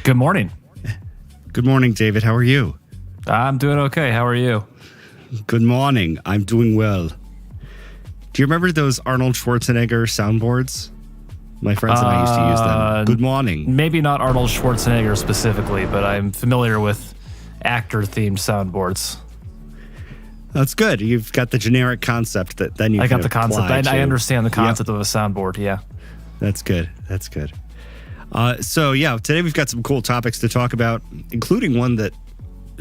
Good morning. Good morning, David. How are you? I'm doing okay. How are you? Good morning. I'm doing well. Do you remember those Arnold Schwarzenegger soundboards? My friends and I used to use them. Good morning. Maybe not Arnold Schwarzenegger specifically, but I'm familiar with actor-themed soundboards. That's good. You've got the generic concept that then you I can got the concept. apply I understand the concept of a soundboard, yeah. That's good. That's good. Today we've got some cool topics to talk about, including one that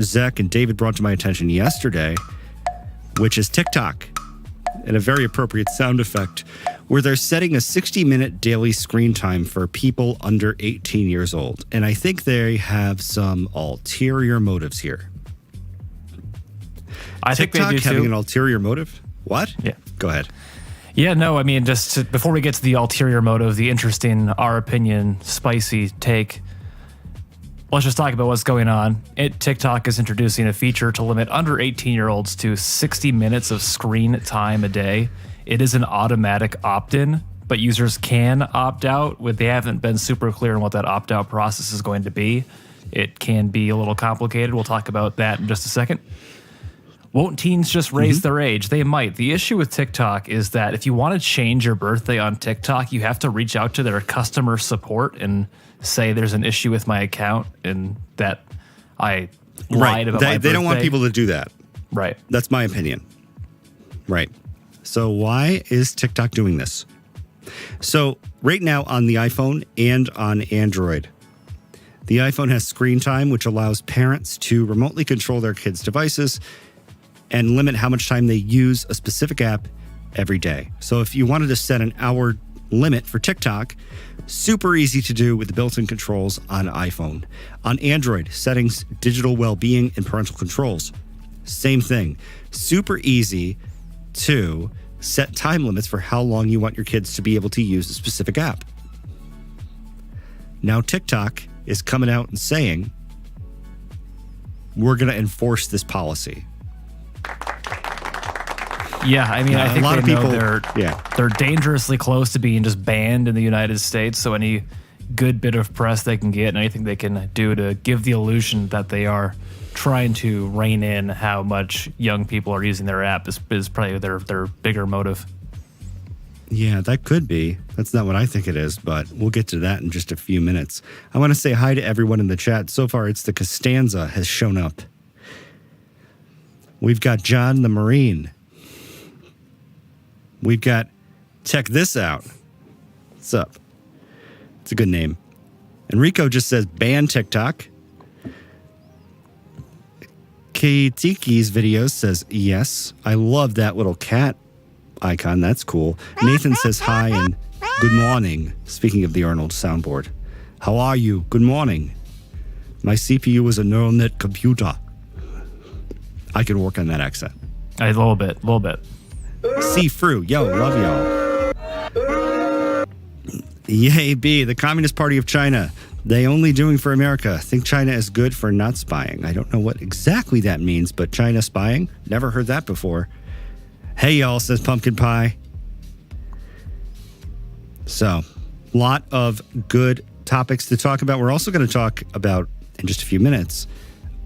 Zach and David brought to my attention yesterday, which is TikTok, and a very appropriate sound effect, where they're setting a 60-minute daily screen time for people under 18 years old. And I think they have some ulterior motives here. I think they do too. Having an ulterior motive? What? Yeah. Go ahead. Yeah, no, I mean, before we get to the ulterior motive, the interesting, our opinion, spicy take, let's just talk about what's going on. TikTok is introducing a feature to limit under 18-year-olds to 60 minutes of screen time a day. It is an automatic opt-in, but users can opt out. They haven't been super clear on what that opt-out process is going to be. It can be a little complicated. We'll talk about that in just a second. Won't teens just raise their age? They might. The issue with TikTok is that if you want to change your birthday on TikTok, you have to reach out to their customer support and say there's an issue with my account and that I lied about my birthday. They don't want people to do that. Right. That's my opinion. Right. So why is TikTok doing this? So right now on the iPhone and on Android, the iPhone has screen time, which allows parents to remotely control their kids' devices and limit how much time they use a specific app every day. So if you wanted to set an hour limit for TikTok, super easy to do with the built-in controls on iPhone. On Android, settings, digital well-being, and parental controls. Same thing. Super easy to set time limits for how long you want your kids to be able to use a specific app. Now TikTok is coming out and saying, we're going to enforce this policy. Yeah, I mean, I think a lot they of know people, they're dangerously close to being just banned in the United States. So any good bit of press they can get and anything they can do to give the illusion that they are trying to rein in how much young people are using their app is probably their bigger motive. Yeah, that could be. That's not what I think it is, but we'll get to that in just a few minutes. I want to say hi to everyone in the chat. So far, it's the Costanza has shown up. We've got John the Marine. We've got Check This Out. What's up? It's a good name. Enrico just says ban TikTok. Katiki's video says yes. I love that little cat icon. That's cool. Nathan says hi and good morning. Speaking of the Arnold soundboard. How are you? Good morning. My CPU is a neural net computer. I can work on that accent. A little bit. See Fru. Yo, love y'all. Yay, B, the Communist Party of China. They only doing for America. Think China is good for not spying. I don't know what exactly that means, but China spying? Never heard that before. Hey, y'all, says Pumpkin Pie. So, lot of good topics to talk about. We're also going to talk about, in just a few minutes,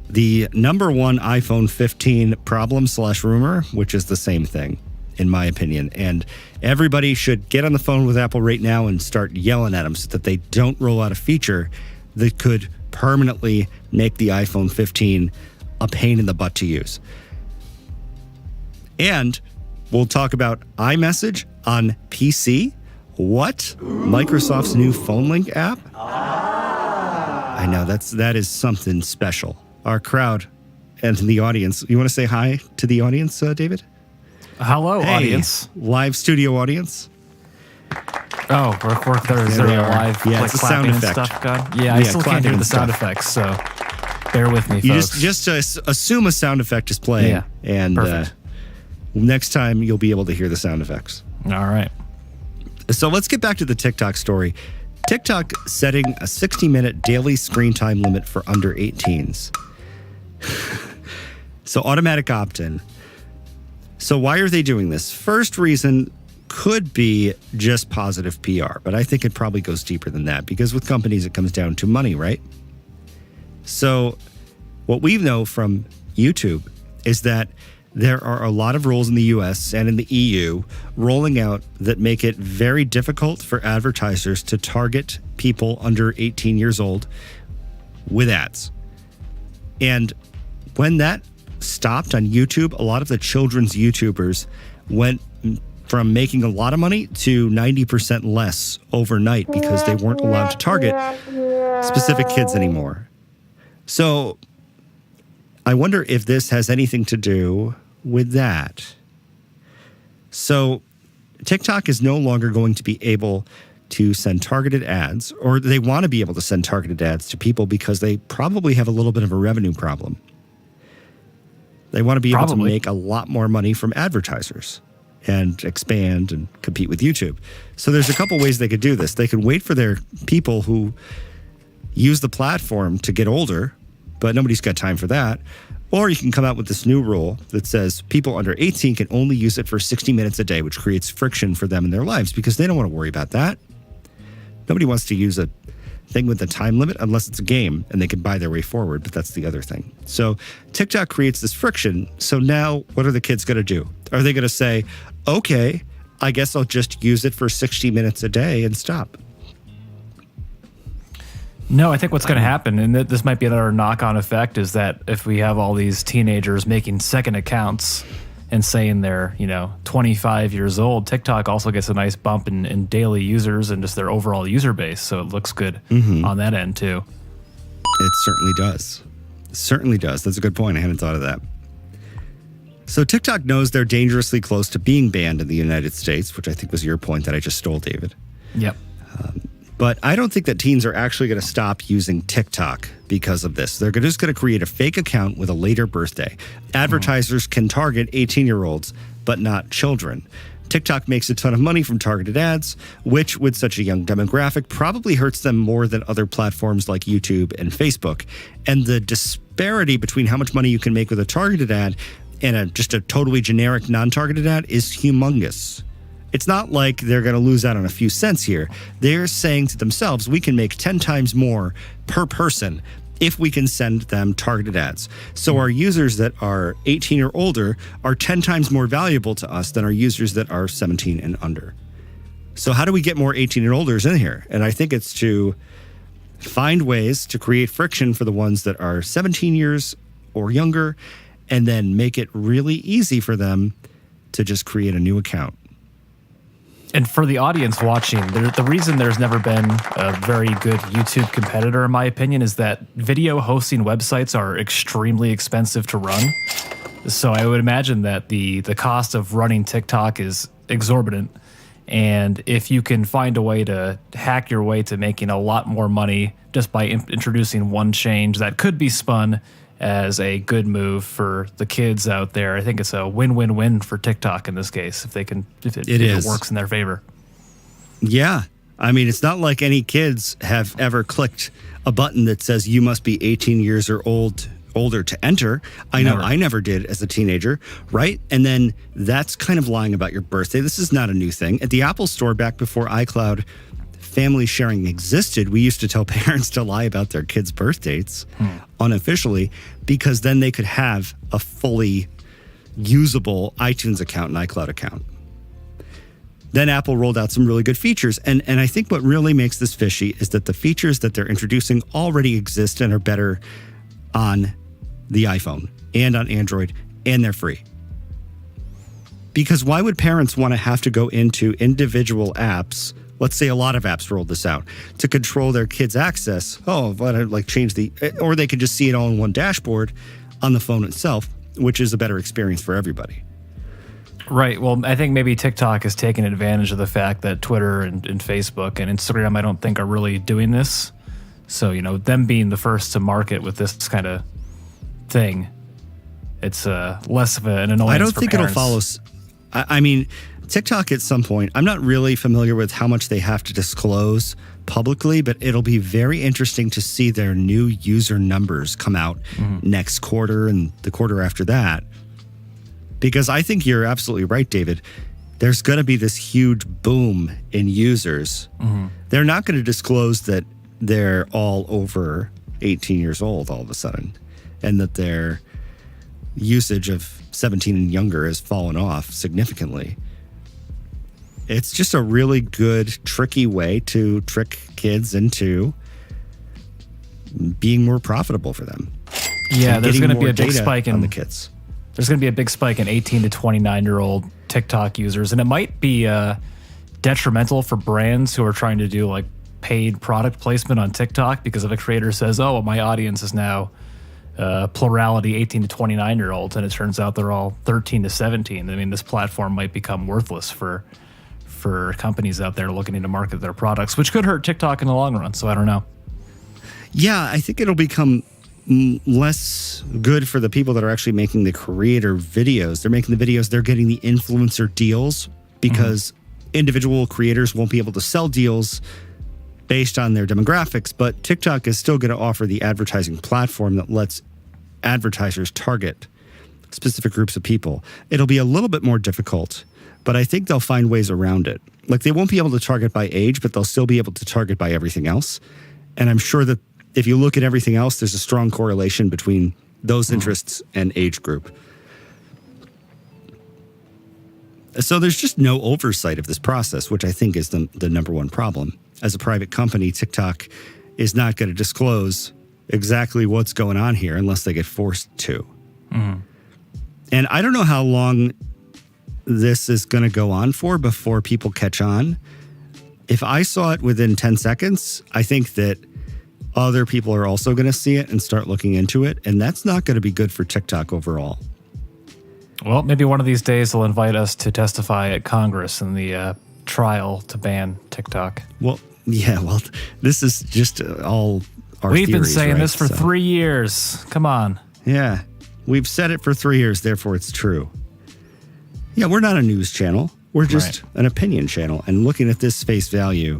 the number one iPhone 15 problem/rumor, which is the same thing, in my opinion. And everybody should get on the phone with Apple right now and start yelling at them so that they don't roll out a feature that could permanently make the iPhone 15 a pain in the butt to use. And we'll talk about iMessage on PC. What? Microsoft's new phone link app? I know, that is something special. Our crowd and the audience. You want to say hi to the audience, David? Hello, audience. Live studio audience. Oh, there's a live it's a sound clapping and effect. stuff going. Yeah, I still can't hear the sound effects, so bear with me, folks. You just assume a sound effect is playing, and next time you'll be able to hear the sound effects. All right. So let's get back to the TikTok story. TikTok setting a 60-minute daily screen time limit for under 18s. So automatic opt-in. So why are they doing this? First reason could be just positive PR, but I think it probably goes deeper than that because with companies, it comes down to money, right? So what we know from YouTube is that there are a lot of rules in the US and in the EU rolling out that make it very difficult for advertisers to target people under 18 years old with ads. And when that stopped on YouTube, a lot of the children's YouTubers went from making a lot of money to 90% less overnight because they weren't allowed to target specific kids anymore. So I wonder if this has anything to do with that. So TikTok is no longer going to be able to send targeted ads, or they want to be able to send targeted ads to people because they probably have a little bit of a revenue problem. They want to be able to make a lot more money from advertisers and expand and compete with YouTube. So there's a couple ways they could do this. They could wait for their people who use the platform to get older, but nobody's got time for that. Or you can come out with this new rule that says people under 18 can only use it for 60 minutes a day, which creates friction for them in their lives because they don't want to worry about that. Nobody wants to use a thing with a time limit unless it's a game and they can buy their way forward, but that's the other thing. So TikTok creates this friction. So now what are the kids going to do? Are they going to say, okay, I guess I'll just use it for 60 minutes a day and stop? No, I think what's going to happen, and this might be another knock-on effect, is that if we have all these teenagers making second accounts and saying they're, 25 years old, TikTok also gets a nice bump in daily users and just their overall user base. So it looks good on that end too. It certainly does. Certainly does. That's a good point. I hadn't thought of that. So TikTok knows they're dangerously close to being banned in the United States, which I think was your point that I just stole, David. Yep. But I don't think that teens are actually going to stop using TikTok because of this. They're just going to create a fake account with a later birthday. Advertisers can target 18-year-olds, but not children. TikTok makes a ton of money from targeted ads, which with such a young demographic probably hurts them more than other platforms like YouTube and Facebook. And the disparity between how much money you can make with a targeted ad and just a totally generic non-targeted ad is humongous. It's not like they're going to lose out on a few cents here. They're saying to themselves, we can make 10 times more per person if we can send them targeted ads. So our users that are 18 or older are 10 times more valuable to us than our users that are 17 and under. So how do we get more 18 and olders in here? And I think it's to find ways to create friction for the ones that are 17 years or younger, and then make it really easy for them to just create a new account. And for the audience watching, the reason there's never been a very good YouTube competitor, in my opinion, is that video hosting websites are extremely expensive to run. So I would imagine that the cost of running TikTok is exorbitant. And if you can find a way to hack your way to making a lot more money just by introducing one change that could be spun as a good move for the kids out there, I think it's a win-win-win for TikTok in this case, if it works in their favor. Yeah. I mean, it's not like any kids have ever clicked a button that says you must be 18 years or older to enter. I know I never did as a teenager, right? And then that's kind of lying about your birthday. This is not a new thing. At the Apple Store back before iCloud family sharing existed, we used to tell parents to lie about their kids' birth dates unofficially, because then they could have a fully usable iTunes account and iCloud account. Then Apple rolled out some really good features. And I think what really makes this fishy is that the features that they're introducing already exist and are better on the iPhone and on Android, and they're free. Because why would parents want to have to go into individual apps? Let's say a lot of apps rolled this out to control their kids' access. Oh, but I'd like change or they could just see it all in one dashboard on the phone itself, which is a better experience for everybody. Right. Well, I think maybe TikTok is taking advantage of the fact that Twitter and Facebook and Instagram, I don't think, are really doing this. So, them being the first to market with this kind of thing, it's less of an annoyance. I don't for think parents. It'll follow. I mean, TikTok at some point, I'm not really familiar with how much they have to disclose publicly, but it'll be very interesting to see their new user numbers come out next quarter and the quarter after that. Because I think you're absolutely right, David. there's going to be this huge boom in users. They're not going to disclose that they're all over 18 years old all of a sudden, and that their usage of 17 and younger has fallen off significantly. It's just a really good, tricky way to trick kids into being more profitable for them. Yeah, there's going to be a big spike on the kids. There's going to be a big spike in 18 to 29-year-old TikTok users, and it might be detrimental for brands who are trying to do like paid product placement on TikTok, because if a creator says, "Oh, my audience is now plurality 18 to 29-year-olds," and it turns out they're all 13 to 17, I mean, this platform might become worthless for companies out there looking to market their products, which could hurt TikTok in the long run. So I don't know. Yeah, I think it'll become less good for the people that are actually making the creator videos. They're making the videos, they're getting the influencer deals, because individual creators won't be able to sell deals based on their demographics, but TikTok is still going to offer the advertising platform that lets advertisers target specific groups of people. It'll be a little bit more difficult, but I think they'll find ways around it. Like, they won't be able to target by age, but they'll still be able to target by everything else. And I'm sure that if you look at everything else, there's a strong correlation between those interests and age group. So there's just no oversight of this process, which I think is the number one problem. As a private company, TikTok is not going to disclose exactly what's going on here unless they get forced to. And I don't know how long this is going to go on for before people catch on. If I saw it within 10 seconds, I think that other people are also going to see it and start looking into it. And that's not going to be good for TikTok overall. Well, maybe one of these days they'll invite us to testify at Congress in the trial to ban TikTok. Well, yeah, well, this is just all our We've been theories, saying right? this for 3 years. Come on. Yeah, we've said it for 3 years, therefore it's true. Yeah, we're not a news channel. We're just an opinion channel. And looking at this face value,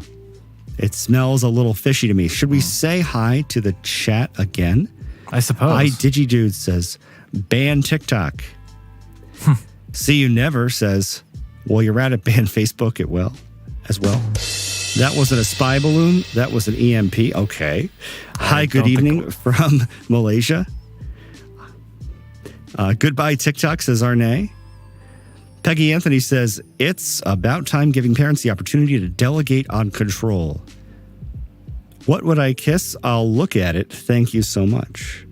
it smells a little fishy to me. Should we say hi to the chat again? I suppose. iDigiDude says, ban TikTok. See You Never says, well, you're at it, ban Facebook as well. That wasn't a spy balloon. That was an EMP. Okay. Hi, good evening from Malaysia. Goodbye, TikTok, says Arne. Peggy Anthony says, it's about time giving parents the opportunity to delegate on control. What would I kiss? I'll look at it. Thank you so much.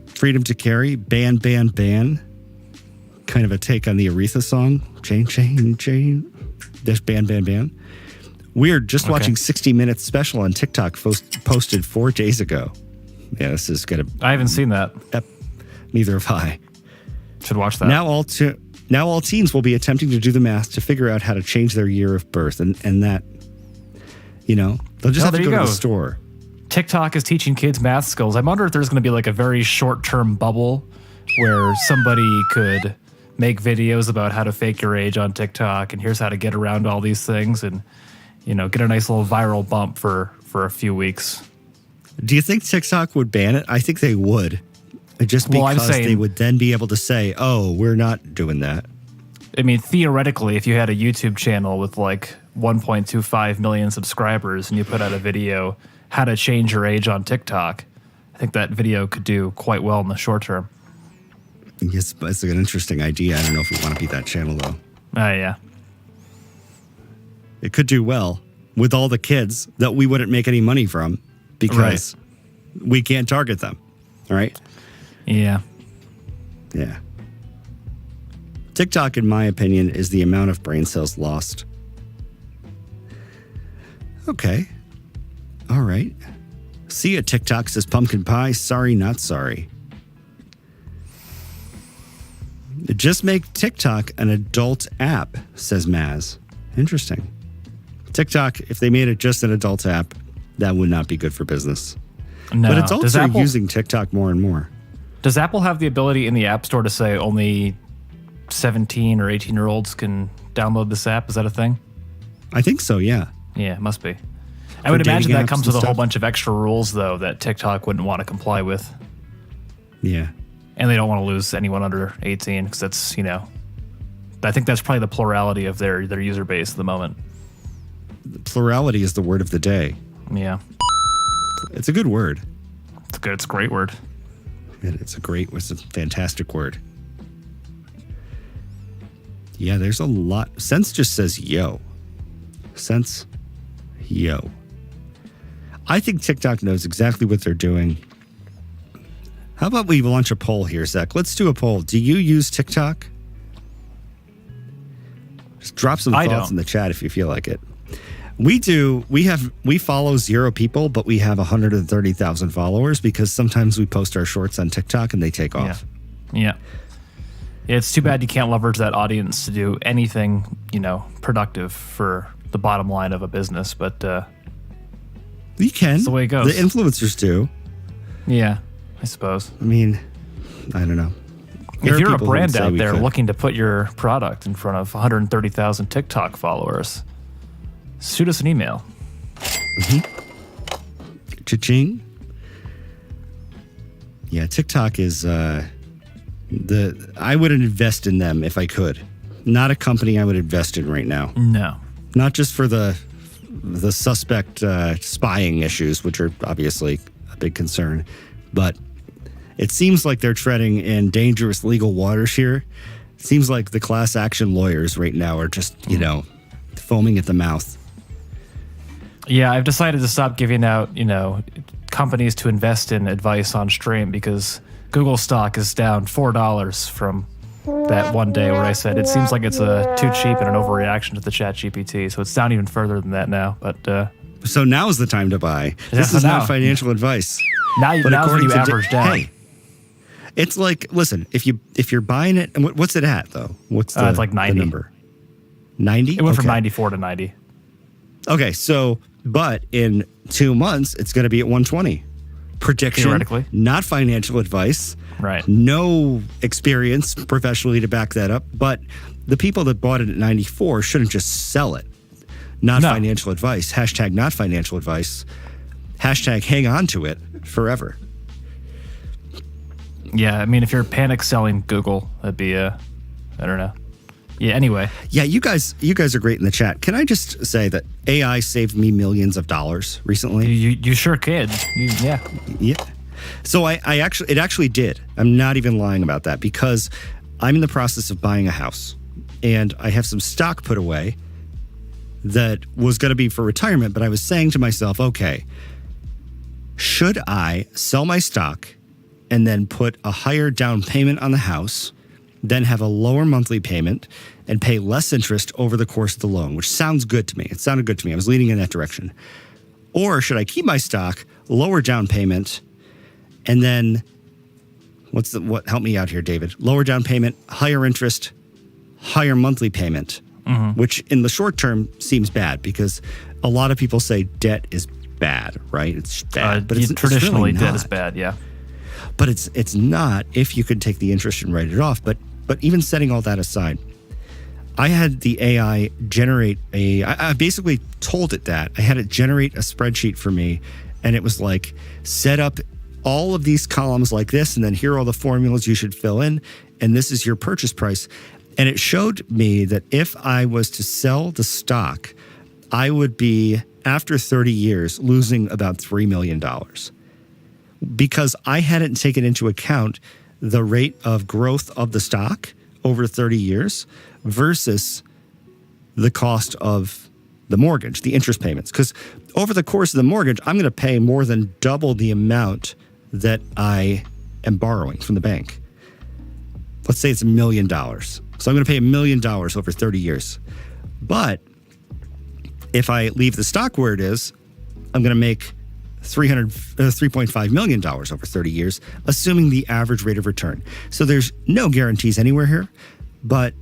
Freedom to Carry, ban, ban, ban. Kind of a take on the Aretha song. Chain, chain, chain. Dash, ban, ban, ban. Weird, just watching 60 Minutes special on TikTok posted 4 days ago. Yeah, this is going to... I haven't seen that. Neither have I. Should watch that. Now all teens will be attempting to do the math to figure out how to change their year of birth. And that, they'll just have to go to the store. TikTok is teaching kids math skills. I wonder if there's going to be like a very short-term bubble where somebody could make videos about how to fake your age on TikTok, and here's how to get around all these things, and get a nice little viral bump for a few weeks. Do you think TikTok would ban it? I think they would. Just because they would then be able to say, oh, we're not doing that. I mean, theoretically, if you had a YouTube channel with like 1.25 million subscribers and you put out a video, how to change your age on TikTok, I think that video could do quite well in the short term. Yes, but it's an interesting idea. I don't know if we want to be that channel, though. Yeah. It could do well with all the kids that we wouldn't make any money from because we can't target them. All right? Yeah. Yeah. TikTok, in my opinion, is the amount of brain cells lost. Okay. All right. See ya, TikTok, says Pumpkin Pie. Sorry, not sorry. Just make TikTok an adult app, says Maz. Interesting. TikTok, if they made it just an adult app, that would not be good for business. No. But adults are using TikTok more and more. Does Apple have the ability in the App Store to say only 17 or 18-year-olds can download this app? Is that a thing? I think so, yeah. Yeah, it must be. I would imagine that comes with a whole bunch of extra rules, though, that TikTok wouldn't want to comply with. Yeah. And they don't want to lose anyone under 18 because that's, I think that's probably the plurality of their user base at the moment. Plurality is the word of the day. Yeah. It's a good word. It's good. It's a great word. It's a fantastic word. Yeah, there's a lot. Sense just says yo. Sense, yo. I think TikTok knows exactly what they're doing. How about we launch a poll here, Zach? Let's do a poll. Do you use TikTok? Just drop some thoughts in the chat if you feel like it. We do. We follow 0 people, but we have 130,000 followers because sometimes we post our shorts on TikTok and they take off. Yeah. It's too bad you can't leverage that audience to do anything, productive for the bottom line of a business, but you can. That's the way it goes. The influencers do. Yeah, I suppose. I mean, I don't know. If you're a brand out there looking to put your product in front of 130,000 TikTok followers, shoot us an email. Mm-hmm. Cha-ching. Yeah, TikTok is I would invest in them if I could. Not a company I would invest in right now. No. Not just for the suspect spying issues, which are obviously a big concern, but it seems like they're treading in dangerous legal waters here. It seems like the class action lawyers right now are just, foaming at the mouth. Yeah, I've decided to stop giving out, companies to invest in advice on stream because Google stock is down $4 from that one day where I said it seems like it's too cheap and an overreaction to the ChatGPT. So it's down even further than that now. But so now is the time to buy. This is not financial advice. Now you averaged out. Hey, it's like, listen, if you're buying it, and what's it at though? What's it's like 90 number? 90. It went from 94 to 90. Okay, so but in 2 months it's going to be at 120. Prediction, theoretically, not financial advice. Right. No experience professionally to back that up. But the people that bought it at 94 shouldn't just sell it. Not financial advice. Hashtag not financial advice. Hashtag hang on to it forever. Yeah, I mean, if you're panic selling Google, that'd be I don't know. Yeah, anyway. Yeah, you guys are great in the chat. Can I just say that AI saved me millions of dollars recently? You sure could. Yeah. So it actually did. I'm not even lying about that because I'm in the process of buying a house and I have some stock put away that was going to be for retirement, but I was saying to myself, okay, should I sell my stock and then put a higher down payment on the house, then have a lower monthly payment and pay less interest over the course of the loan, which sounds good to me. It sounded good to me. I was leaning in that direction. Or should I keep my stock, lower down payment, and then help me out here, David? Lower down payment, higher interest, higher monthly payment, which in the short term seems bad because a lot of people say debt is bad, right? It's bad, but it's traditionally really debt is bad, yeah. But it's not if you could take the interest and write it off. But even setting all that aside, I had the AI generate I basically told it that. I had it generate a spreadsheet for me, and it was like, set up all of these columns like this, and then here are all the formulas you should fill in, and this is your purchase price. And it showed me that if I was to sell the stock, I would be, after 30 years, losing about $3 million. Because I hadn't taken into account the rate of growth of the stock over 30 years versus the cost of the mortgage, the interest payments. Because over the course of the mortgage, I'm going to pay more than double the amount that I am borrowing from the bank. Let's say it's $1 million. So I'm going to pay $1 million over 30 years. But if I leave the stock where it is, I'm going to make $3.5 million over 30 years, assuming the average rate of return. So there's no guarantees anywhere here, but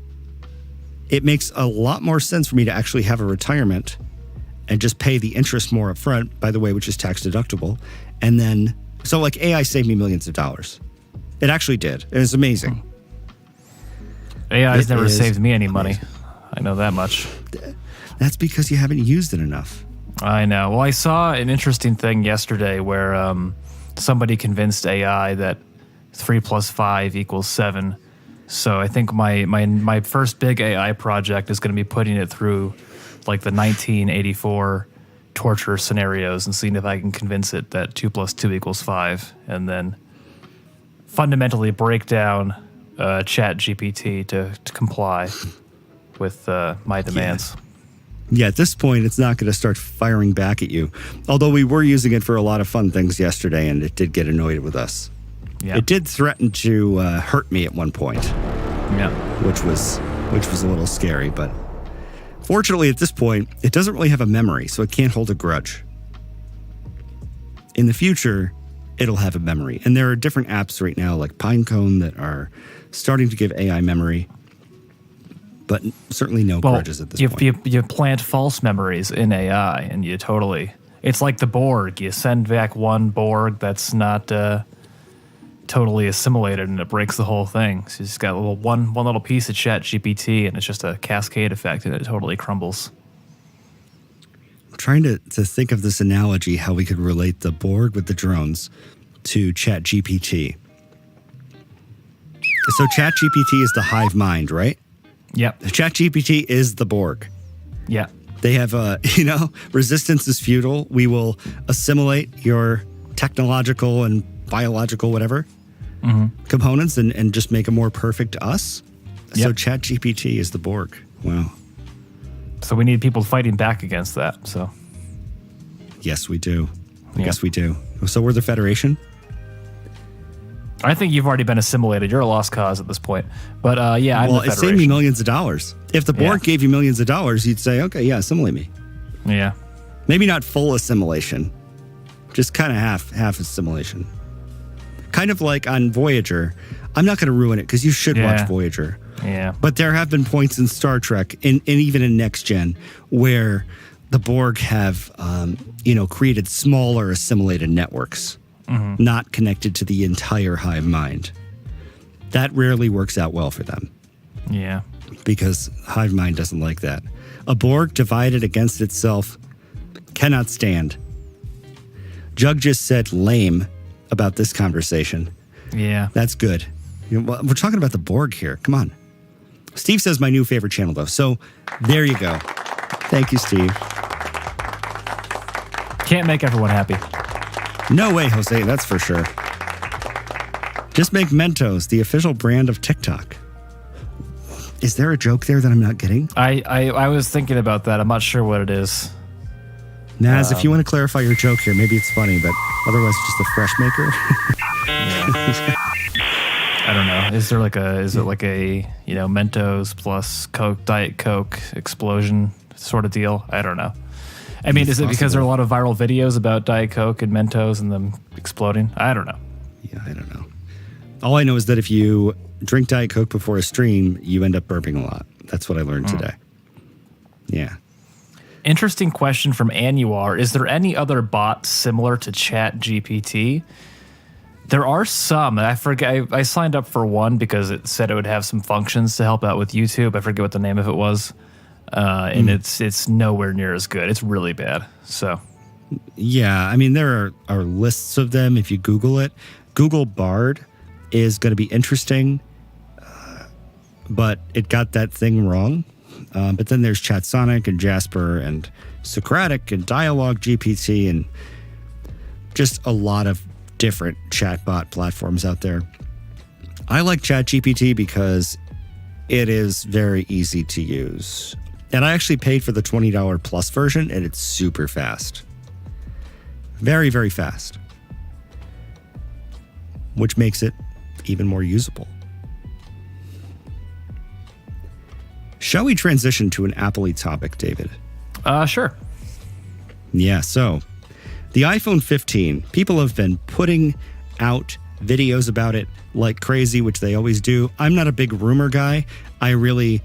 it makes a lot more sense for me to actually have a retirement and just pay the interest more upfront, by the way, which is tax deductible. And then, so like AI saved me millions of dollars. It actually did. It was amazing. AI has never saved me any money. I know that much. That's because you haven't used it enough. I know. Well, I saw an interesting thing yesterday where somebody convinced AI that 3 plus 5 equals 7. So I think my first big AI project is going to be putting it through like the 1984 torture scenarios and seeing if I can convince it that 2 plus 2 equals 5, and then fundamentally break down ChatGPT to comply with my demands. Yeah, at this point, it's not going to start firing back at you. Although we were using it for a lot of fun things yesterday, and it did get annoyed with us. Yeah. It did threaten to hurt me at one point. Yeah. Which was a little scary, but fortunately at this point, it doesn't really have a memory, so it can't hold a grudge. In the future, it'll have a memory. And there are different apps right now like Pinecone that are starting to give AI memory, but certainly no grudges at this point. You plant false memories in AI, and it's like the Borg. You send back one Borg that's not totally assimilated, and it breaks the whole thing. So you just got one little piece of ChatGPT, and it's just a cascade effect, and it totally crumbles. I'm trying to think of this analogy, how we could relate the Borg with the drones to ChatGPT. So ChatGPT is the hive mind, right? Yep. ChatGPT is the Borg. Yeah. They have, resistance is futile. We will assimilate your technological and biological components and just make a more perfect us. Yep. So ChatGPT is the Borg. Wow. So we need people fighting back against that. So. Yes, we do. I guess we do. So we're the Federation? I think you've already been assimilated. You're a lost cause at this point. But I'm the Federation. It saved me millions of dollars. If the Borg gave you millions of dollars, you'd say, okay, yeah, assimilate me. Yeah. Maybe not full assimilation. Just kind of half assimilation. Kind of like on Voyager. I'm not going to ruin it because you should watch Voyager. Yeah. But there have been points in Star Trek and even in Next Gen where the Borg have, created smaller assimilated networks, not connected to the entire hive mind. That rarely works out well for them. Yeah. Because hive mind doesn't like that. A Borg divided against itself cannot stand. Jug just said lame about this conversation. Yeah. That's good. We're talking about the Borg here. Come on. Steve says my new favorite channel, though. So there you go. Thank you, Steve. Can't make everyone happy. No way, Jose. That's for sure. Just make Mentos the official brand of TikTok. Is there a joke there that I'm not getting? I was thinking about that. I'm not sure what it is. Naz, if you want to clarify your joke here, maybe it's funny, but otherwise just a fresh maker. I don't know. Is it like a Mentos plus Coke, Diet Coke explosion sort of deal? I don't know. I mean, is it because there are a lot of viral videos about Diet Coke and Mentos and them exploding? I don't know. Yeah, I don't know. All I know is that if you drink Diet Coke before a stream, you end up burping a lot. That's what I learned today. Yeah. Interesting question from Annuar. Is there any other bots similar to ChatGPT? There are some. I forget. I signed up for one because it said it would have some functions to help out with YouTube. I forget what the name of it was. And it's nowhere near as good. It's really bad. So, yeah, I mean, there are lists of them. If you Google it, Google Bard is going to be interesting, but it got that thing wrong. But then there's ChatSonic and Jasper and Socratic and Dialogue GPT and just a lot of different chatbot platforms out there. I like ChatGPT because it is very easy to use. And I actually paid for the $20 plus version, and it's super fast. Very, very fast. Which makes it even more usable. Shall we transition to an Apple-y topic, David? Sure. Yeah, so the iPhone 15, people have been putting out videos about it like crazy, which they always do. I'm not a big rumor guy. I really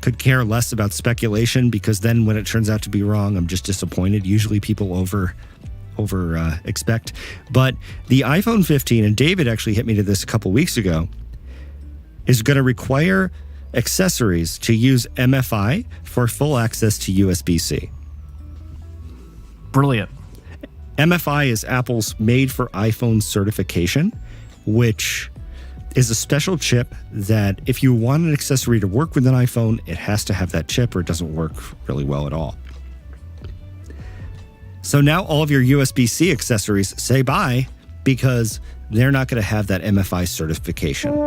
could care less about speculation because then when it turns out to be wrong, I'm just disappointed. Usually people over expect. But the iPhone 15, and David actually hit me to this a couple weeks ago, is going to require accessories to use MFI for full access to USB-C. Brilliant. MFI is Apple's made for iPhone certification, which is a special chip that if you want an accessory to work with an iPhone, it has to have that chip or it doesn't work really well at all. So now all of your USB-C accessories say bye because they're not going to have that MFI certification. And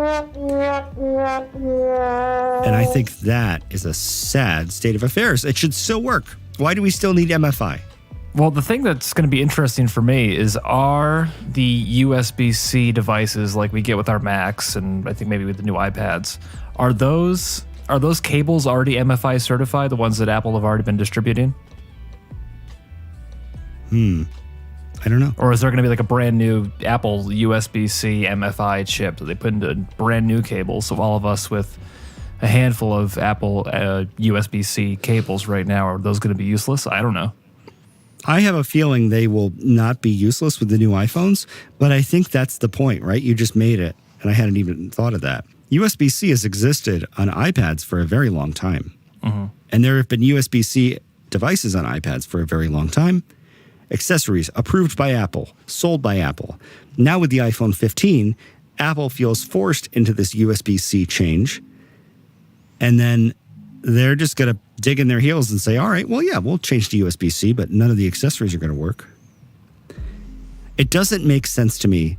I think that is a sad state of affairs. It should still work. Why do we still need MFI? Well, the thing that's going to be interesting for me is, are the USB-C devices like we get with our Macs and I think maybe with the new iPads, are those cables already MFI certified, the ones that Apple have already been distributing? I don't know. Or is there going to be like a brand new Apple USB-C MFI chip that they put into brand new cables? So all of us with a handful of Apple USB-C cables right now, are those going to be useless? I don't know. I have a feeling they will not be useless with the new iPhones, but I think that's the point, right? You just made it, and I hadn't even thought of that. USB-C has existed on iPads for a very long time. Mm-hmm. And there have been USB-C devices on iPads for a very long time. Accessories approved by Apple, sold by Apple. Now with the iPhone 15, Apple feels forced into this USB-C change. And then they're just going to dig in their heels and say, all right, well, yeah, we'll change to USB-C, but none of the accessories are going to work. It doesn't make sense to me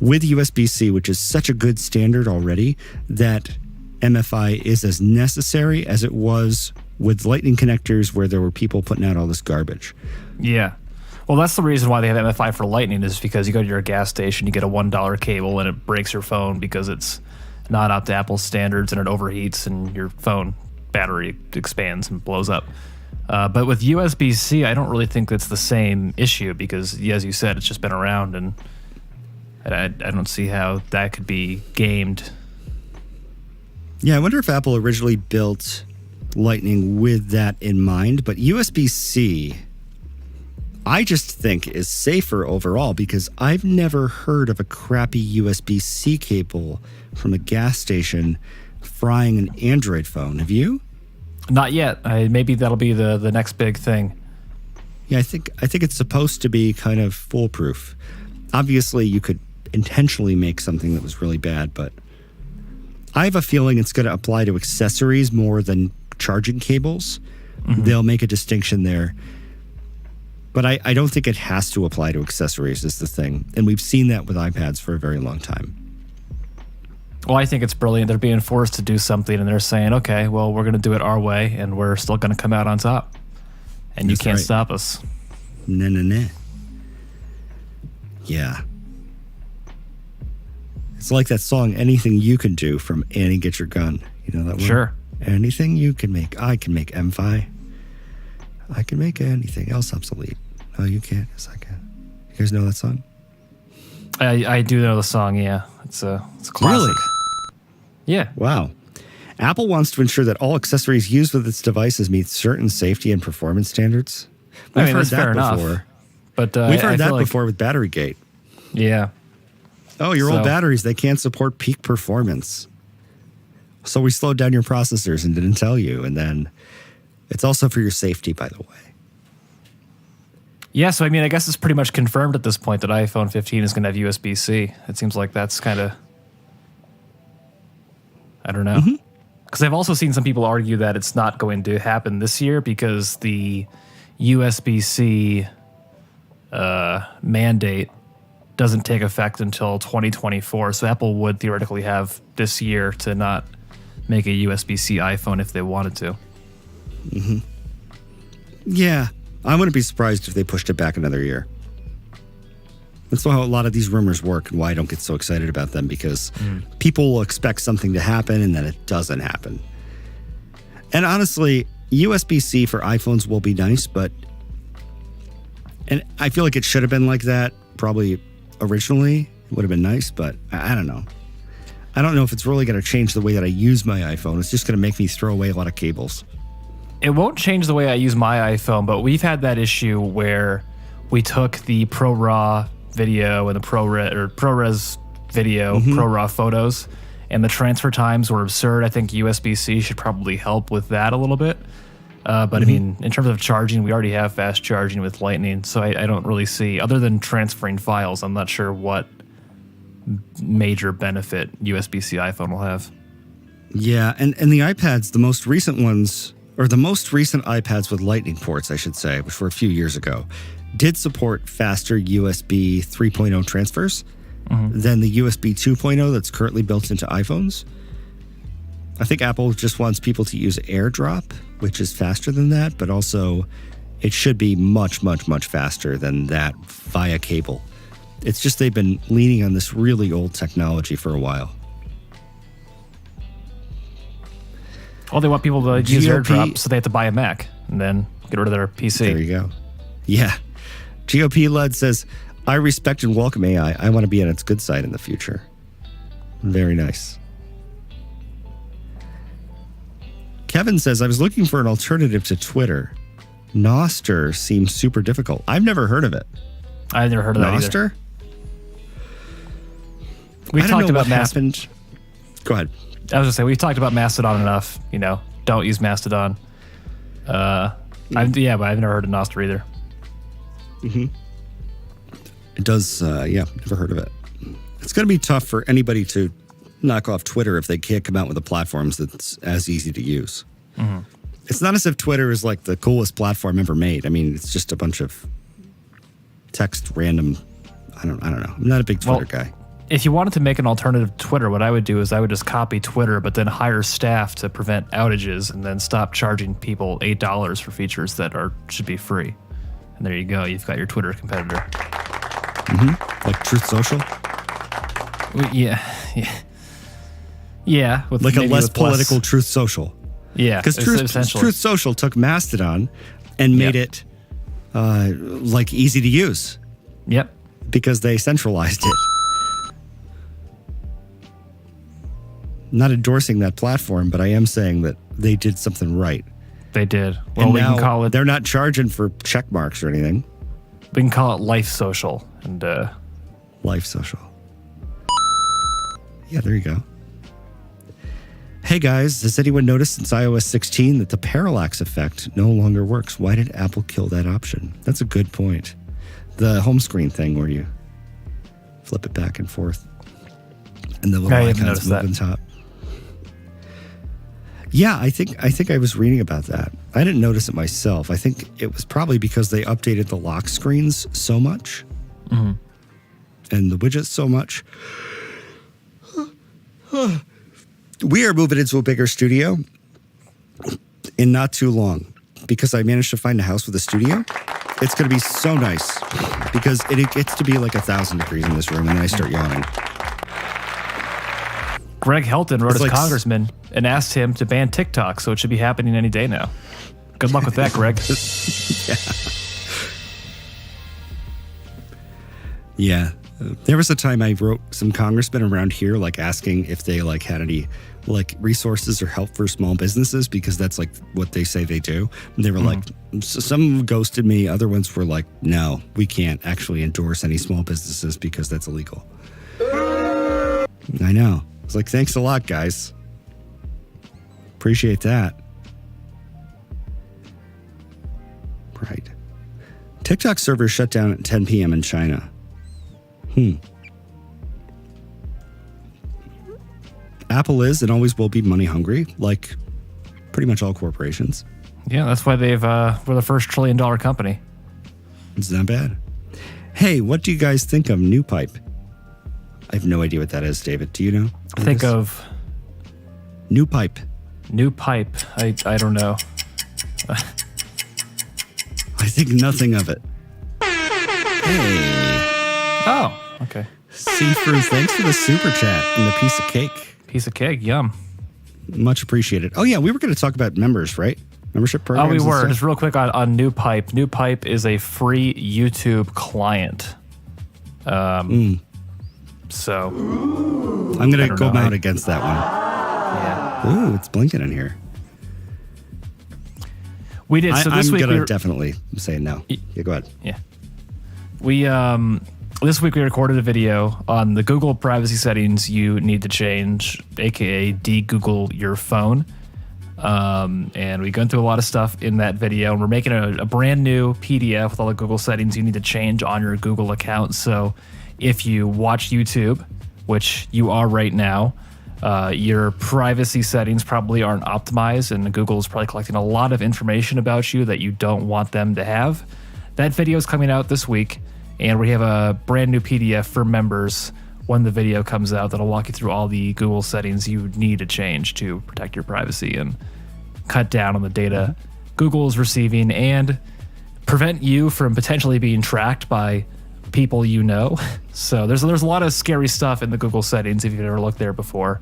with USB-C, which is such a good standard already, that MFI is as necessary as it was with Lightning connectors where there were people putting out all this garbage. Yeah. Well, that's the reason why they have MFI for Lightning, is because you go to your gas station, you get a $1 cable, and it breaks your phone because it's not up to Apple standards and it overheats and your phone battery expands and blows up. But with USB-C, I don't really think that's the same issue because, as you said, it's just been around, and I don't see how that could be gamed. Yeah, I wonder if Apple originally built Lightning with that in mind, but USB-C, I just think is safer overall because I've never heard of a crappy USB-C cable from a gas station frying an Android phone. Have you? Not yet. Maybe that'll be the next big thing. Yeah, I think it's supposed to be kind of foolproof. Obviously, you could intentionally make something that was really bad, but I have a feeling it's going to apply to accessories more than charging cables. Mm-hmm. They'll make a distinction there. But I don't think it has to apply to accessories is the thing. And we've seen that with iPads for a very long time. Well, I think it's brilliant. They're being forced to do something, and they're saying, okay, well, we're going to do it our way, and we're still going to come out on top. And you can't stop us. Nah. Yeah. It's like that song, Anything You Can Do, from Annie Get Your Gun. You know that one? Sure. Anything you can make. I can make MFI. I can make anything else obsolete. No, you can't. Yes, I can. You guys know that song? I do know the song, yeah. It's a classic. Really? Yeah. Wow. Apple wants to ensure that all accessories used with its devices meet certain safety and performance standards. We've heard that before. But we've heard that before with BatteryGate. Yeah. Oh, your old batteries, they can't support peak performance. So we slowed down your processors and didn't tell you. And then it's also for your safety, by the way. Yeah, so I mean, I guess it's pretty much confirmed at this point that iPhone 15 is going to have USB-C. It seems like that's kind of, I don't know. Because I've also seen some people argue that it's not going to happen this year because the USB-C mandate doesn't take effect until 2024. So Apple would theoretically have this year to not make a USB-C iPhone if they wanted to. Mm-hmm. Yeah. I wouldn't be surprised if they pushed it back another year. That's how a lot of these rumors work and why I don't get so excited about them, because people will expect something to happen and then it doesn't happen. And honestly, USB-C for iPhones will be nice, and I feel like it should have been like that probably originally. It would have been nice, but I don't know. I don't know if it's really going to change the way that I use my iPhone. It's just going to make me throw away a lot of cables. It won't change the way I use my iPhone, but we've had that issue where we took the ProRAW video and the ProRes video, ProRAW photos, and the transfer times were absurd. I think USB-C should probably help with that a little bit. But I mean, in terms of charging, we already have fast charging with Lightning, so I don't really see, other than transferring files, I'm not sure what major benefit USB-C iPhone will have. Yeah, and the iPads, the most recent ones, or the most recent iPads with Lightning ports, I should say, which were a few years ago, did support faster USB 3.0 transfers than the USB 2.0 that's currently built into iPhones. I think Apple just wants people to use AirDrop, which is faster than that, but also it should be much, much, much faster than that via cable. It's just they've been leaning on this really old technology for a while. Well, they want people to use AirDrop, so they have to buy a Mac and then get rid of their PC. There you go. Yeah. GOP Lud says, I respect and welcome AI. I want to be on its good side in the future. Very nice. Kevin says, I was looking for an alternative to Twitter. Nostr seems super difficult. I've never heard of it. I've never heard of that either. Nostr? We've talked about Mastodon. Go ahead. I was going to say, we've talked about Mastodon enough. Don't use Mastodon. But I've never heard of Nostr either. It does, never heard of it. It's going to be tough for anybody to knock off Twitter if they can't come out with a platform that's as easy to use. It's not as if Twitter is like the coolest platform ever made. I mean, it's just a bunch of text random. I don't know. I'm not a big Twitter guy. If you wanted to make an alternative to Twitter, what I would do is I would just copy Twitter, but then hire staff to prevent outages and then stop charging people $8 for features that should be free. And there you go. You've got your Twitter competitor. Like Truth Social? Yeah. Like a less political Truth Social. Yeah. Because Truth Social took Mastodon and made it like easy to use. Yep. Because they centralized it. Not endorsing that platform, but I am saying that they did something right. They did. Well, and we now can call it. They're not charging for check marks or anything. We can call it Life Social. And Life Social. Yeah, there you go. Hey guys, has anyone noticed since iOS 16 that the parallax effect no longer works? Why did Apple kill that option? That's a good point. The home screen thing where you flip it back and forth and the little icons move on top. Yeah, I think I was reading about that. I didn't notice it myself. I think it was probably because they updated the lock screens so much and the widgets so much. We are moving into a bigger studio in not too long because I managed to find a house with a studio. It's going to be so nice because it gets to be like 1,000 degrees in this room and then I start yawning. Greg Helton wrote his congressman and asked him to ban TikTok, so it should be happening any day now. Good luck with that, Greg. Yeah. There was a time I wrote some congressmen around here, like asking if they like had any like resources or help for small businesses, because that's like what they say they do. And they were like, some ghosted me. Other ones were like, no, we can't actually endorse any small businesses because that's illegal. I know. It's like, thanks a lot, guys. Appreciate that. Right. TikTok servers shut down at 10 p.m. in China. Apple is and always will be money hungry, like pretty much all corporations. Yeah, that's why we're the first $1 trillion company. It's not bad. Hey, what do you guys think of New Pipe? I have no idea what that is, David. Do you know? Think of New Pipe. New Pipe. I don't know. I think nothing of it. Hey. Oh, okay. See-through, thanks for the super chat and the piece of cake. Piece of cake, yum. Much appreciated. Oh, yeah, we were going to talk about members, right? Membership programs. Oh, we were. Just real quick on New Pipe. New Pipe is a free YouTube client. So I'm going to go out against that one. Yeah. Ooh, it's blinking in here. We did. So this week I'm going to definitely say no. Yeah, go ahead. Yeah. We this week we recorded a video on the Google privacy settings you need to change, aka de-Google your phone. And we gone through a lot of stuff in that video, and we're making a brand new PDF with all the Google settings you need to change on your Google account. So if you watch YouTube which you are right now, your privacy settings probably aren't optimized, and Google is probably collecting a lot of information about you that you don't want them to have. That video is coming out this week, and we have a brand new PDF for members when the video comes out that'll walk you through all the Google settings you need to change to protect your privacy and cut down on the data Google is receiving and prevent you from potentially being tracked by people you know. So there's a lot of scary stuff in the Google settings if you've ever looked there before.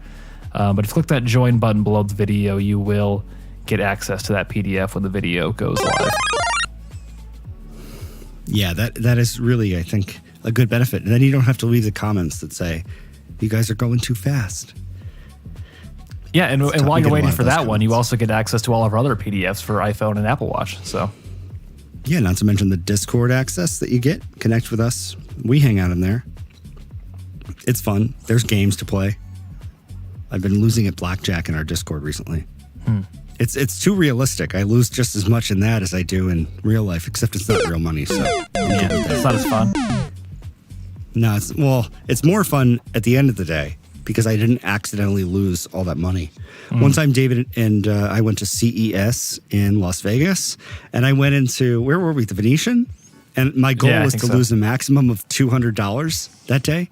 But if you click that join button below the video, you will get access to that PDF when the video goes live. Yeah, that is really, I think, a good benefit. And then you don't have to leave the comments that say, you guys are going too fast. Yeah, and while you're waiting for that one, you also get access to all of our other PDFs for iPhone and Apple Watch. So, yeah, not to mention the Discord access that you get. Connect with us. We hang out in there. It's fun. There's games to play. I've been losing at blackjack in our Discord recently. It's too realistic. I lose just as much in that as I do in real life, except it's not real money. So yeah, it's not as fun. No, it's more fun at the end of the day because I didn't accidentally lose all that money. One time, David and I went to CES in Las Vegas, and I went into, where were we, the Venetian? And my goal was to lose a maximum of $200 that day.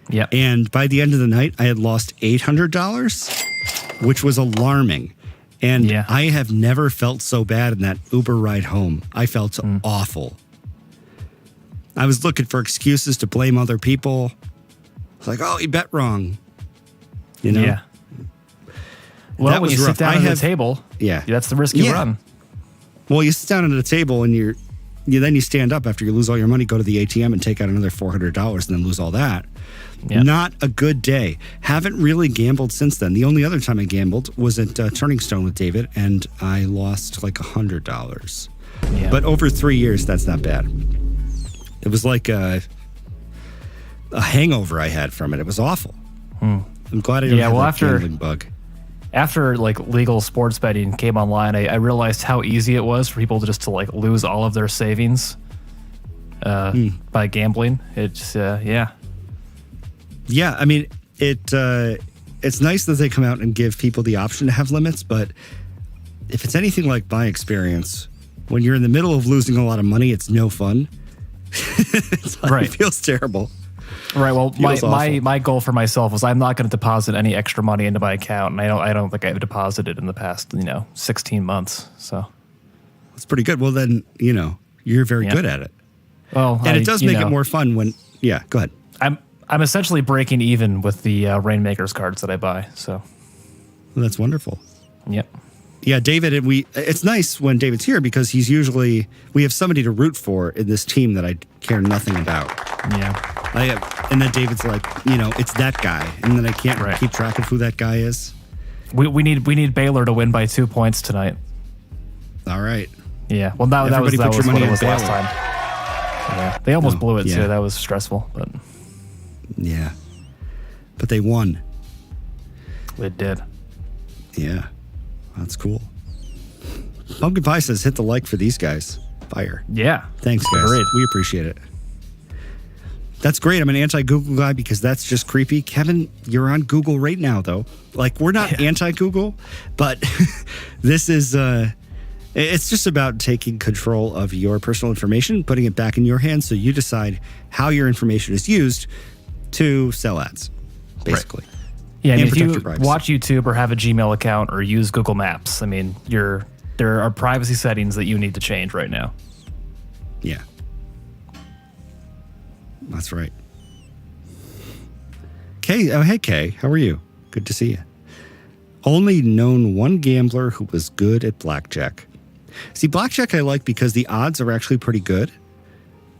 Yeah. And by the end of the night, I had lost $800, which was alarming. And I have never felt so bad in that Uber ride home. I felt awful. I was looking for excuses to blame other people. It's like, oh, you bet wrong. You know? Yeah. Well, when you sit down at the table, that's the risk you run. Well, you sit down at a table and then you stand up after you lose all your money, go to the ATM and take out another $400 and then lose all that. Yep. Not a good day. Haven't really gambled since then. The only other time I gambled was at Turning Stone with David, and I lost like $100. Yeah. But over 3 years, that's not bad. It was like a hangover I had from it. It was awful. I'm glad I don't have that gambling bug. After like legal sports betting came online, I realized how easy it was for people to like lose all of their savings by gambling. It's Yeah, I mean, it's nice that they come out and give people the option to have limits, but if it's anything like my experience, when you're in the middle of losing a lot of money, it's no fun. It feels terrible. Right. Well, my goal for myself was I'm not going to deposit any extra money into my account, and I don't think I've deposited in the past 16 months. So that's pretty good. Well, then you're very good at it. Well, and it does make it more fun when. Yeah, go ahead. I'm essentially breaking even with the Rainmakers cards that I buy. So well, that's wonderful. Yep. Yeah, David, and it's nice when David's here because we have somebody to root for in this team that I care nothing about. Yeah. And then David's like, it's that guy. And then I can't keep track of who that guy is. We need Baylor to win by 2 points tonight. All right. Yeah. Well, that was what it was last time. Yeah. They almost blew it too. That was stressful, but yeah. But they won. It did. Yeah. That's cool. Pumpkin Pie says, hit the like for these guys. Fire. Yeah. Thanks, guys. Great. We appreciate it. That's great. I'm an anti-Google guy because that's just creepy. Kevin, you're on Google right now, though. Like, we're not anti-Google, but this is, it's just about taking control of your personal information, putting it back in your hands so you decide how your information is used to sell ads, basically. Right. Yeah, if you watch YouTube or have a Gmail account or use Google Maps, I mean, there are privacy settings that you need to change right now. Yeah. That's right. Kay, hey Kay, how are you? Good to see you. Only known one gambler who was good at blackjack. See, blackjack I like because the odds are actually pretty good.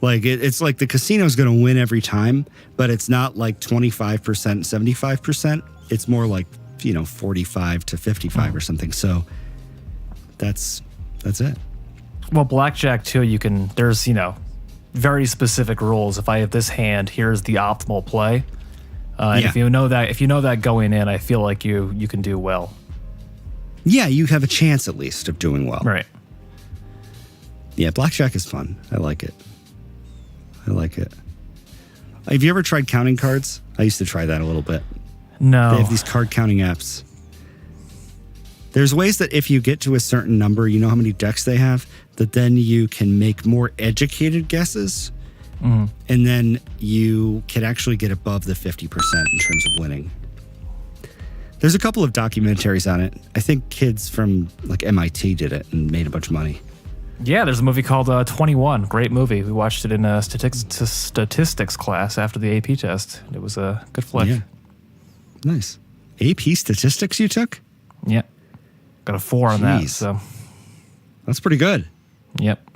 Like it's like the casino's going to win every time, but it's not like 25%, 75%. It's more like 45 to 55 or something. So that's it. Well, blackjack too. There's very specific rules. If I have this hand, here's the optimal play. And if you know that going in, I feel like you can do well. Yeah, you have a chance at least of doing well. Right. Yeah, blackjack is fun. I like it. Have you ever tried counting cards? I used to try that a little bit. No. They have these card counting apps. There's ways that if you get to a certain number, you know how many decks they have, that then you can make more educated guesses. And then you can actually get above the 50% in terms of winning. There's a couple of documentaries on it. I think kids from like MIT did it and made a bunch of money. Yeah, there's a movie called 21. Great movie. We watched it in a statistics class after the AP test. It was a good flick. Yeah. Nice. AP statistics you took? Yeah. Got a 4 on that. So that's pretty good. Yep.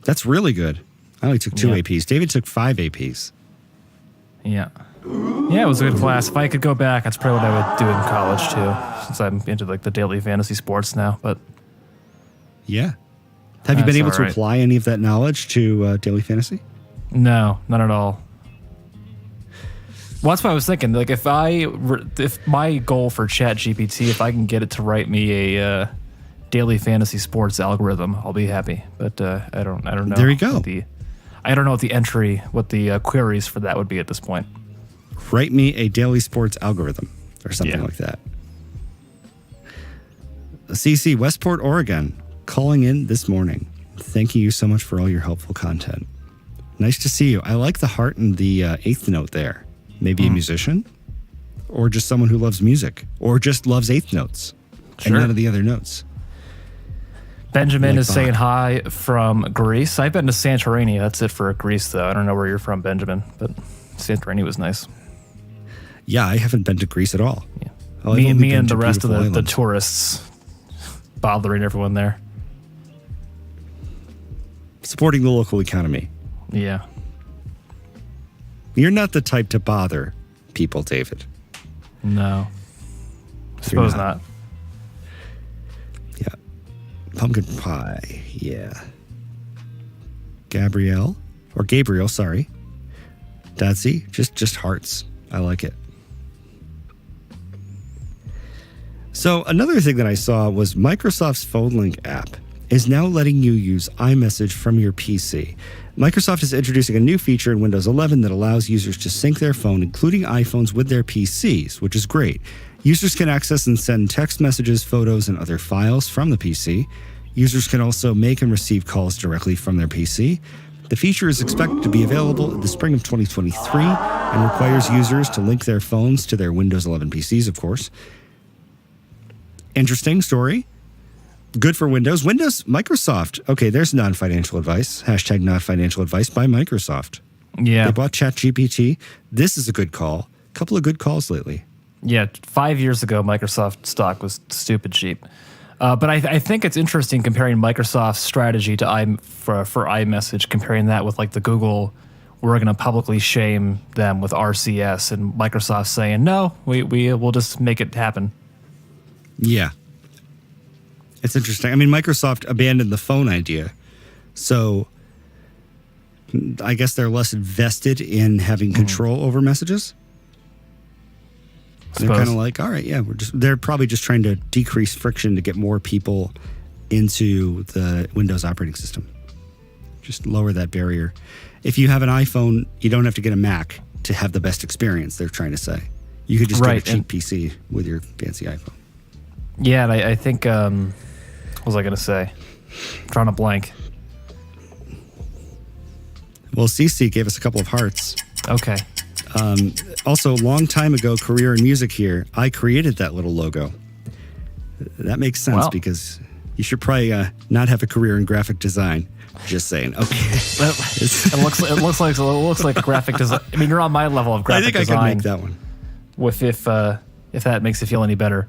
That's really good. I only took 2 APs. David took 5 APs. Yeah. Yeah, it was a good class. If I could go back, that's probably what I would do in college too, since I'm into like the daily fantasy sports now. But yeah. Have you been able to apply any of that knowledge to daily fantasy? No, not at all. Well, that's what I was thinking. Like, if my goal for ChatGPT, if I can get it to write me a daily fantasy sports algorithm, I'll be happy. But I don't know. There you go. I don't know what the queries for that would be at this point. Write me a daily sports algorithm or something like that. CC, Westport, Oregon, calling in this morning. Thank you so much for all your helpful content. Nice to see you. I like the heart and the eighth note there. Maybe a musician or just someone who loves music or just loves eighth notes and none of the other notes. Benjamin is saying hi from Greece. I've been to Santorini. That's it for Greece, though. I don't know where you're from, Benjamin, but Santorini was nice. Yeah, I haven't been to Greece at all. Yeah. Me and the rest of the tourists bothering everyone there. Supporting the local economy. Yeah. You're not the type to bother people, David. No. I suppose not. Yeah. Pumpkin pie. Yeah. Gabriel, sorry. Datsy, just hearts. I like it. So another thing that I saw was Microsoft's Phone Link app is now letting you use iMessage from your PC. Microsoft is introducing a new feature in Windows 11 that allows users to sync their phone, including iPhones, with their PCs, which is great. Users can access and send text messages, photos, and other files from the PC. Users can also make and receive calls directly from their PC. The feature is expected to be available in the spring of 2023 and requires users to link their phones to their Windows 11 PCs, of course. Interesting story. Good for Windows. Microsoft. Okay, there's non-financial advice. # not financial advice by Microsoft. Yeah. They bought ChatGPT. This is a good call. A couple of good calls lately. Yeah, 5 years ago, Microsoft stock was stupid cheap. But I think it's interesting comparing Microsoft's strategy to for iMessage, comparing that with like the Google, we're going to publicly shame them with RCS, and Microsoft saying, no, we'll just make it happen. Yeah. It's interesting. I mean, Microsoft abandoned the phone idea. So I guess they're less invested in having control over messages. They're kind of like, all right, yeah, they're probably just trying to decrease friction to get more people into the Windows operating system. Just lower that barrier. If you have an iPhone, you don't have to get a Mac to have the best experience, they're trying to say. You could just get a cheap PC with your fancy iPhone. Yeah, and I think, what was I going to say? I'm drawing a blank. Well, CC gave us a couple of hearts. Okay. Also, long time ago, career in music here, I created that little logo. That makes sense because you should probably not have a career in graphic design. Just saying. Okay. it looks like graphic design. I mean, you're on my level of graphic design. I think I can make that one. If that makes you feel any better.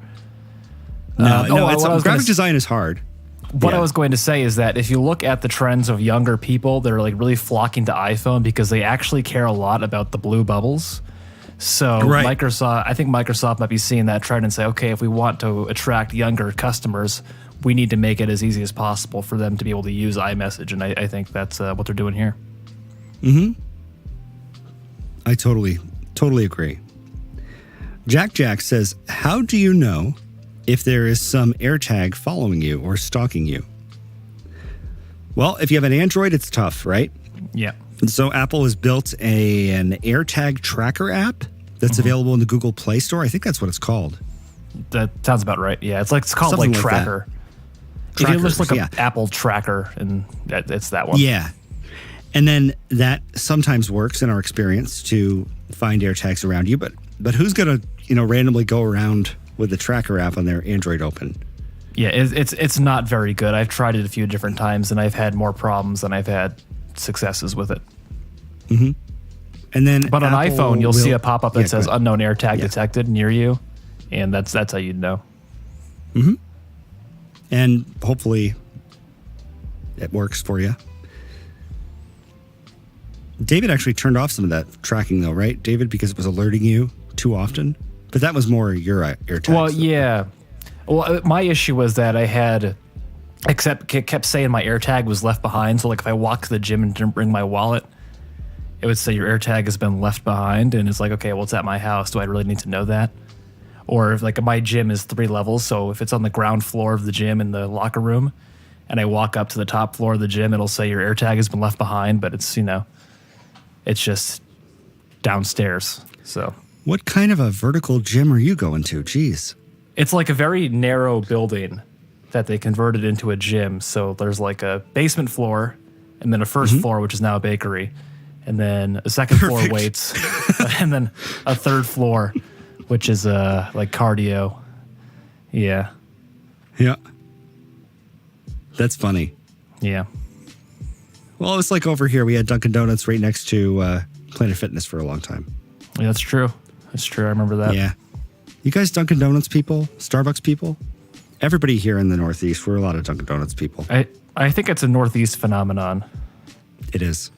Graphic design is hard. What I was going to say is that if you look at the trends of younger people, they're like really flocking to iPhone because they actually care a lot about the blue bubbles. So I think Microsoft might be seeing that trend and say, okay, if we want to attract younger customers, we need to make it as easy as possible for them to be able to use iMessage. And I think that's what they're doing here. Mm-hmm. I totally agree. Jack says, how do you know if there is some AirTag following you or stalking you? Well, if you have an Android, it's tough, right? Yeah. So Apple has built an AirTag tracker app that's available in the Google Play Store. I think that's what it's called. That sounds about right. Yeah, it's called Something like like that. Tracker. If you just look Trackers, up Apple Tracker, and it's that one. Yeah. And then that sometimes works in our experience to find AirTags around you, but who's going to, randomly go around with the tracker app on their Android open? Yeah, it's not very good. I've tried it a few different times, and I've had more problems than I've had successes with it. Mm-hmm. And then, but on Apple iPhone, you'll see a pop-up that says unknown AirTag Yeah. detected near you, and that's how you'd know. Mm-hmm. And hopefully it works for you. David actually turned off some of that tracking, though, right, David? Because it was alerting you too often. But that was more your AirTags. Well, yeah. Well, my issue was that I had, it kept saying my AirTag was left behind. So, like, if I walked to the gym and didn't bring my wallet, it would say your AirTag has been left behind. And it's like, okay, well, it's at my house. Do I really need to know that? Or if, like, my gym is 3 levels. So if it's on the ground floor of the gym in the locker room and I walk up to the top floor of the gym, it'll say your AirTag has been left behind. But it's, it's just downstairs. So what kind of a vertical gym are you going to? Jeez. it's like a very narrow building that they converted into a gym. So there's like a basement floor and then a first floor, which is now a bakery. And then a second floor weights. And then a third floor, which is like cardio. Yeah. Yeah. That's funny. Yeah. Well, it's like over here. We had Dunkin' Donuts right next to Planet Fitness for a long time. Yeah, that's true. That's true. I remember that. Yeah. You guys Dunkin' Donuts people? Starbucks people? Everybody here in the Northeast, we're a lot of Dunkin' Donuts people. I think it's a Northeast phenomenon. It is,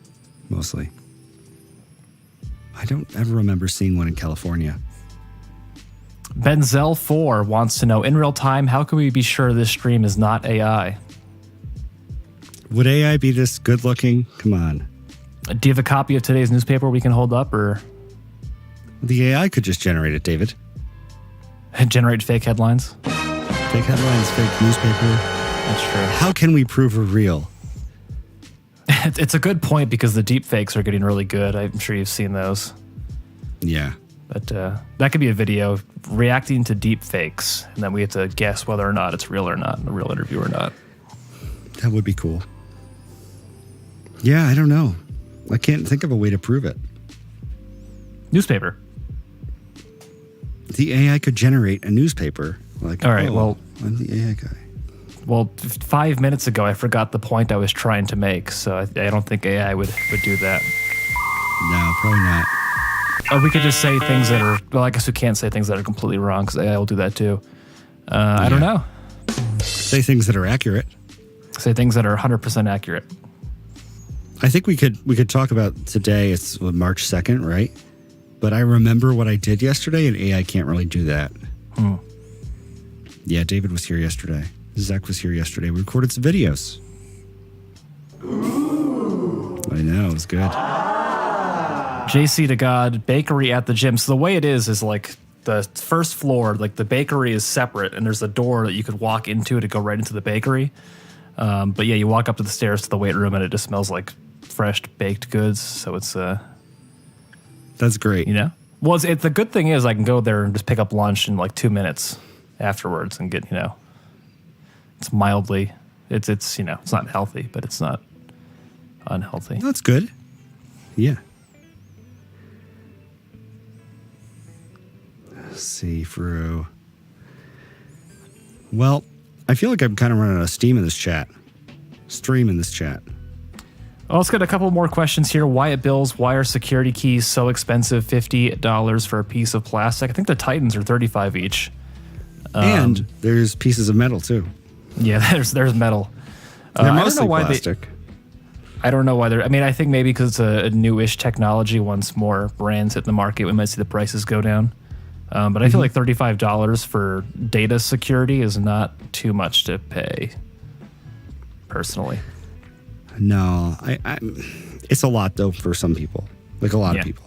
mostly. I don't ever remember seeing one in California. Benzel4 wants to know, in real time, how can we be sure this stream is not AI? Would AI be this good looking? Come on. Do you have a copy of today's newspaper we can hold up, or The AI could just generate it, David. generate fake headlines? Fake headlines, fake newspaper. That's true. How can we prove her real? It's a good point because the deep fakes are getting really good. I'm sure you've seen those. Yeah. But that could be a video reacting to deep fakes, and then we have to guess whether or not it's real or not, a real interview or not. That would be cool. Yeah, I don't know. I can't think of a way to prove it. Newspaper. The AI could generate a newspaper. Like, All right, well, I'm the AI guy. Well, 5 minutes ago, I forgot the point I was trying to make, so I don't think AI would do that. No, probably not. Or we could just say things that are, well, I guess we can't say things that are completely wrong, because AI will do that too. I don't know. Say things that are accurate. Say things that are 100% accurate. I think we could talk about today. It's March 2nd, right? But I remember what I did yesterday, and AI can't really do that. Yeah, David was here yesterday. Zach was here yesterday. We recorded some videos. I know, it was good. JC to God, bakery at the gym. So the way it is like the first floor, like the bakery is separate, and there's a door that you could walk into to go right into the bakery. But yeah, you walk up to the stairs to the weight room, and it just smells like fresh baked goods. So it's That's great. Well, it's the good thing is I can go there and just pick up lunch in like 2 minutes afterwards and get it's mildly it's it's not healthy, but it's not unhealthy. That's good. Yeah. Let's see, Fru. Well, I feel like I'm kind of running out of steam in this chat. Stream in this chat. Well, let's get a couple more questions here. Wyatt Bills, why are security keys so expensive? $50 for a piece of plastic. I think the Titans are $35 each. And there's pieces of metal too. Yeah, there's metal. They're I mostly don't know why plastic. I don't know why they're. I mean, I think maybe because it's a newish technology. Once more brands hit the market, we might see the prices go down. But I feel like $35 for data security is not too much to pay. Personally, No, it's a lot though for some people, like a lot of people.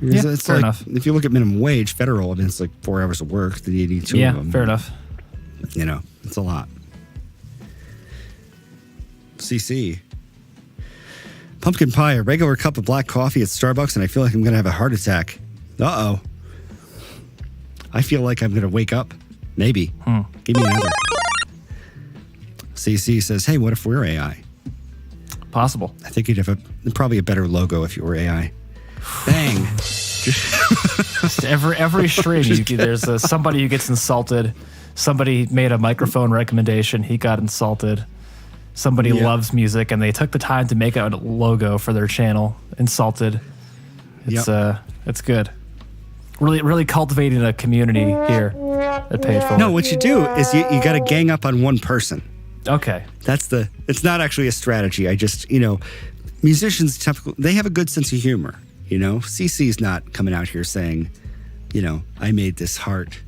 Yeah, It's fair like, enough. If you look at minimum wage, federal, and it's like 4 hours of work, then you need 2 of them. Yeah, fair enough. It's a lot. CC. Pumpkin pie, a regular cup of black coffee at Starbucks, and I feel like I'm going to have a heart attack. Uh-oh. I feel like I'm going to wake up. Maybe. Give me another. CC says, hey, what if we're AI? Possible. I think you'd have probably a better logo if you were AI. Bang. Just every stream, there's somebody who gets insulted. Somebody made a microphone recommendation. He got insulted. Somebody loves music, and they took the time to make a logo for their channel. Insulted. It's good. Really cultivating a community here at Pay It Forward. No, what you do is you got to gang up on one person. Okay. It's not actually a strategy. I just, musicians typically, they have a good sense of humor. CC's not coming out here saying, I made this heart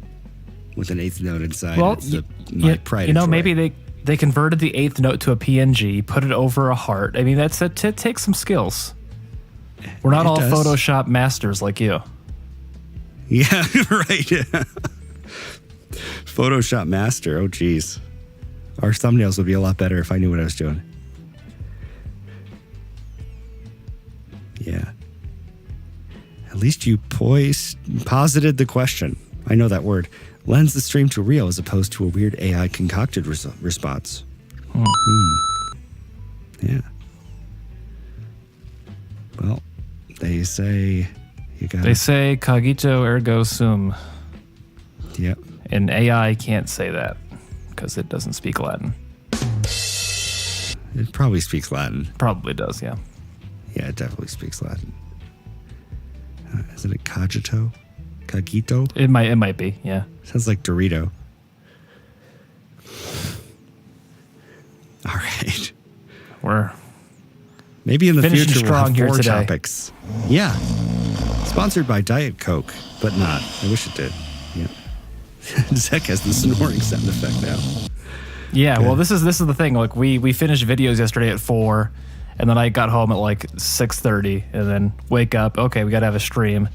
with an eighth note inside. Well, it's my pride and joy. Maybe they converted the eighth note to a PNG, put it over a heart. I mean, it takes some skills. We're not all Photoshop masters like you. Yeah, right. Photoshop master. Oh, geez. Our thumbnails would be a lot better if I knew what I was doing. Yeah. At least you posited the question. I know that word. Lends the stream to real as opposed to a weird AI concocted response. Yeah. Well, they say you got. They say cogito ergo sum. Yep. And AI can't say that because it doesn't speak Latin. It probably speaks Latin. Probably does, yeah. Yeah, it definitely speaks Latin. Isn't it cogito? Cogito? It might be, yeah. Sounds like Dorito. All right. We're maybe in the finishing future we'll have strong here 4 today. topics. Yeah. Sponsored by Diet Coke, but not. I wish it did. Yeah. Zach has the snoring sound effect now. Yeah, Good. well, this is the thing. Like we finished videos yesterday at 4, and then I got home at like 6:30, and then wake up. Okay, we got to have a stream.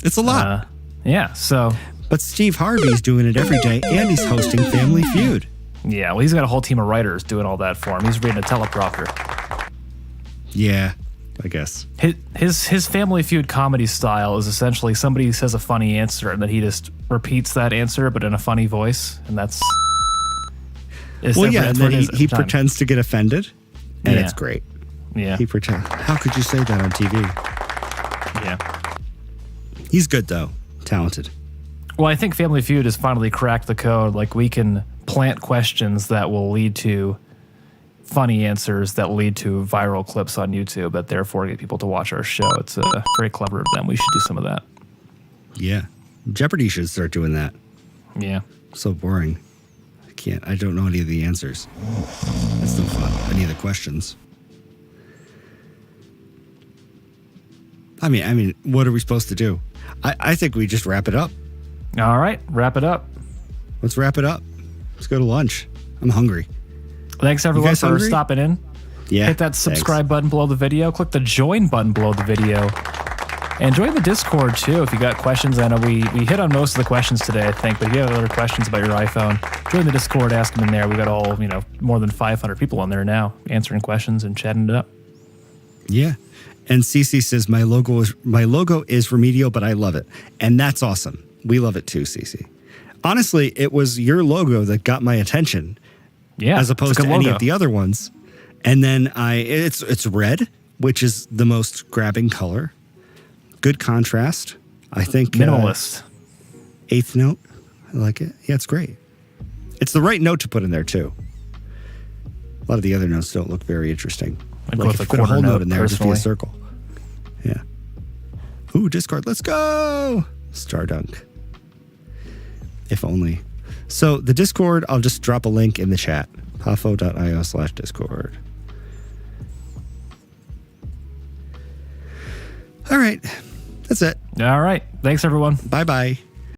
It's a lot. Yeah. So. But Steve Harvey's doing it every day, and he's hosting Family Feud. Yeah, well, he's got a whole team of writers doing all that for him. He's reading a teleprompter. Yeah, I guess. His Family Feud comedy style is essentially somebody says a funny answer, and then he just repeats that answer, but in a funny voice, and that's. Well, yeah, and then he pretends to get offended, and it's great. Yeah. He pretends. How could you say that on TV? Yeah. He's good, though. Talented. Well, I think Family Feud has finally cracked the code. Like, we can plant questions that will lead to funny answers that lead to viral clips on YouTube that therefore get people to watch our show. It's very clever of them. We should do some of that. Yeah. Jeopardy should start doing that. Yeah. So boring. I don't know any of the answers. It's no fun. Any of the questions. I mean, what are we supposed to do? I think we just wrap it up. All right, wrap it up. Let's wrap it up. Let's go to lunch. I'm hungry. Thanks, everyone, for stopping in. Yeah. Hit that subscribe button below the video. Click the join button below the video. And join the Discord, too, if you got questions. I know we hit on most of the questions today, I think, but if you have other questions about your iPhone, join the Discord, ask them in there. We got all, more than 500 people on there now answering questions and chatting it up. Yeah. And CC says, my logo is remedial, but I love it. And that's awesome. We love it too, CC. Honestly, it was your logo that got my attention. Yeah. As opposed to any of the other ones. And then it's red, which is the most grabbing color. Good contrast. I think minimalist. Eighth note. I like it. Yeah, it's great. It's the right note to put in there too. A lot of the other notes don't look very interesting. I'd like go if with you put a whole note in there, it'd just be a personally. circle. Yeah. Ooh, Discord. Let's go. Stardunk. If only. So the Discord, I'll just drop a link in the chat. pafo.io/Discord. All right. That's it. All right. Thanks, everyone. Bye-bye.